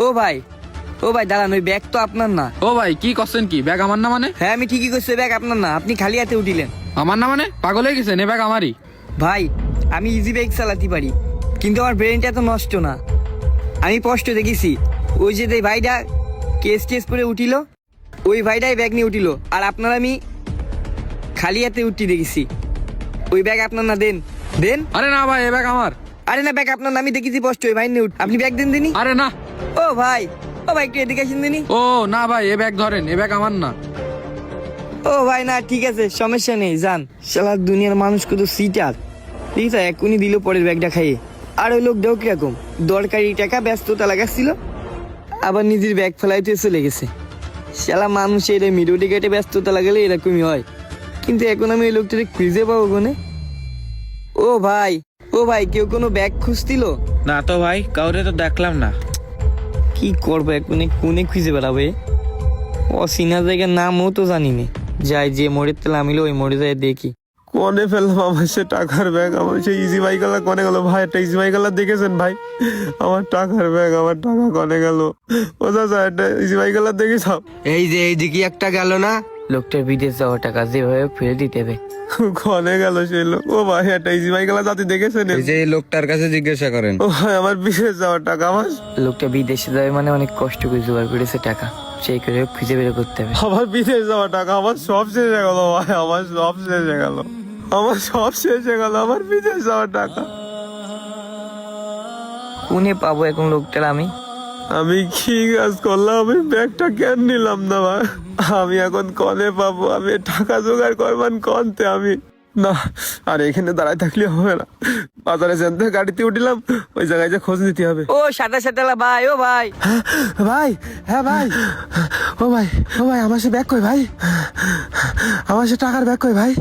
ও ভাই, ও ভাই দাঁড়ান, ওই ব্যাগ তো আপনার না। ও ভাই কি করছেন? কি ব্যাগ আমার না মানে? হ্যাঁ আমি ঠিকই করছি, ব্যাগ আপনার না, আপনি খালি হাতে উঠিলেন। আমার না মানে? পাগল হয়ে গেছেন? এ ব্যাগ আমারই। ভাই আমি ইজি বাইক চালাতে পারি, কিন্তু আমার ব্রেনটা তো নষ্ট না। আমি স্পষ্ট দেখেছি, ওই যে ভাইটা কেস টেস করে উঠিল, ওই ভাইটাই ব্যাগ নিয়ে উঠিল, আর আপনার আমি খালি হাতে উঠতে দেখেছি। ওই ব্যাগ আপনার না, দেন দেন। আরে না ভাই, এ ব্যাগ আমার। আরে না, ব্যাগ আপনার না, আমি দেখেছি স্পষ্ট, ওই ভাই নিয়ে আপনি ব্যাগ দেন দিনি। আরে না। ও ভাই, ও ভাই একটু এদিকে আসেন দিনি। ও না ভাই, এ ব্যাগ ধরেন, এ ব্যাগ আমার না। ও ভাই না, ঠিক আছে, সমস্যা নেই, যান। শালা দুনিয়ার মানুষ কত সিটার, ঠিক আছে, এখনই দিল পরের ব্যাগটা খাইয়ে। আর ওই লোকটাও কিরকম দরকারি টাকা ব্যস্ততা লাগাচ্ছিল, আবার নিজের ব্যাগ ফেলাইতে চলে গেছে। শালা মানুষের মিডোটি কেটে ব্যস্ততা লাগালে এরকমই হয়। কিন্তু এখন আমি ওই লোকটাকে খুঁজে পাবো কোনে? ও ভাই, ও ভাই, কেউ কোনো ব্যাগ খুঁজছিল? না তো ভাই, কাউরে তো দেখলাম না। কি করবো এখন, কোনে খুঁজে বেড়াবে? অচেনা জায়গার নামও তো জানি না। যাই, যে মোড়ের তেল আমিলো ওই মোড়ে যাই দেখি। কোনে ফেললাম আমার সে টাকার ব্যাগ? আমার সেই ইজি বাইকালা কোনে গেল ভাই? একটা ইজি বাইকালা দেখেছেন ভাই? আমার টাকার ব্যাগ, আমার টাকা কোনে গেল? ও চাচা, একটা ইজি বাইকালা দেখেছ? এই যে এইদিকে একটা গেল না? লোকটার বিদেশ যাওয়া টাকা যেভাবে ফেরত দিতে হবে। কোনে গেল সেই লোক? ও ভাই, একটা ইজি বাইকালা জাতি দেখেছেন? এই যে এই লোকটার কাছে জিজ্ঞাসা করেন। ও ভাই, আমার বিদেশ যাওয়ার টাকা আমার। লোকটা বিদেশে যাবে মানে অনেক কষ্ট করে জোগাড় করেছে টাকা, সেই করে খুঁজে বের করতে হবে। আমার বিদেশ যাওয়ার টাকা আমার সব শেষ হয়ে গেল ভাই, আমার সব শেষ হয়ে গেল, আমার সব শেষ হয়ে গেল, আমার বিদেশ যাওয়ার টাকা। কোনে পাবো এখন লোকটার আমি? আমি কি কাজ করলাম? আমি ব্যাগটা কেন নিলাম না ভাই? আমি এখন কনে পাবো? আমি টাকা জোগাড় করবেন কনতে আমি? না, আর এখানে দাঁড়ায় থাকলে হবে না। বাজারে যেতে গাড়িতে উঠিলাম, ওই জায়গায় যে খোঁজ নিতে হবে। ও সাদা সাদালা ভাই, ও ভাই। ভাই, হ্যাঁ ভাই, ও ভাই, ও ভাই, আমার সে ব্যাগ কই ভাই? আমার সে টাকার ব্যাগ কই ভাই?